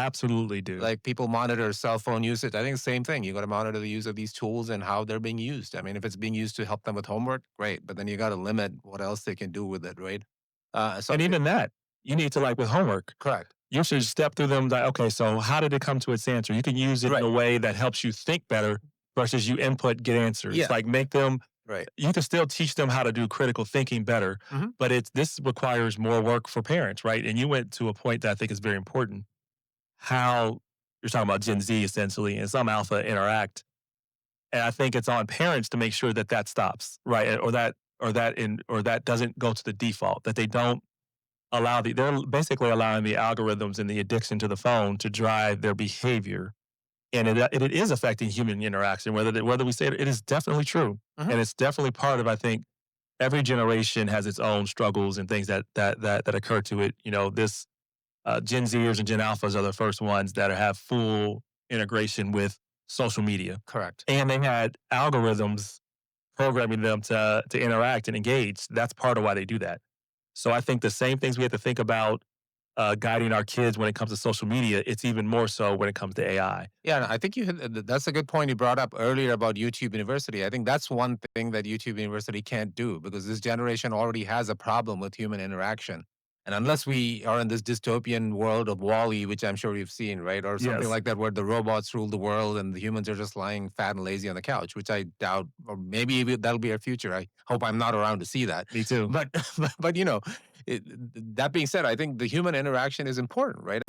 absolutely do. Like people monitor cell phone usage. I think same thing. You got to monitor the use of these tools and how they're being used. I mean, if it's being used to help them with homework, great. But then you got to limit what else they can do with it, right? So And even that, you need to like with homework, correct. you should step through them like, okay, so how did it come to its answer? You can use it in Right. a way that helps you think better versus you input, get answers. Yeah. Like make them, Right. you can still teach them how to do critical thinking better, Hmm. but this requires more work for parents, right? And you went to a point that I think is very important. How you're talking about Gen Z essentially and some alpha interact. And I think it's on parents to make sure that that stops, right? Or that doesn't go to the default, that they don't they're basically allowing the algorithms and the addiction to the phone to drive their behavior. And it is affecting human interaction, whether we say it is definitely true. Hmm. And it's definitely part of, I think, every generation has its own struggles and things that occur to it. You know, this Gen Zers and Gen Alphas are the first ones that have full integration with social media. Correct. And they had algorithms programming them to interact and engage. That's part of why they do that. So I think the same things we have to think about guiding our kids when it comes to social media, it's even more so when it comes to AI. Yeah, and I think that's a good point you brought up earlier about YouTube University. I think that's one thing that YouTube University can't do because this generation already has a problem with human interaction. And unless we are in this dystopian world of Wall-E, which I'm sure you've seen, right? Or something Yes, like that, where the robots rule the world and the humans are just lying fat and lazy on the couch, which I doubt, or maybe that'll be our future. I hope I'm not around to see that. me too. But, but that being said, I think the human interaction is important, right?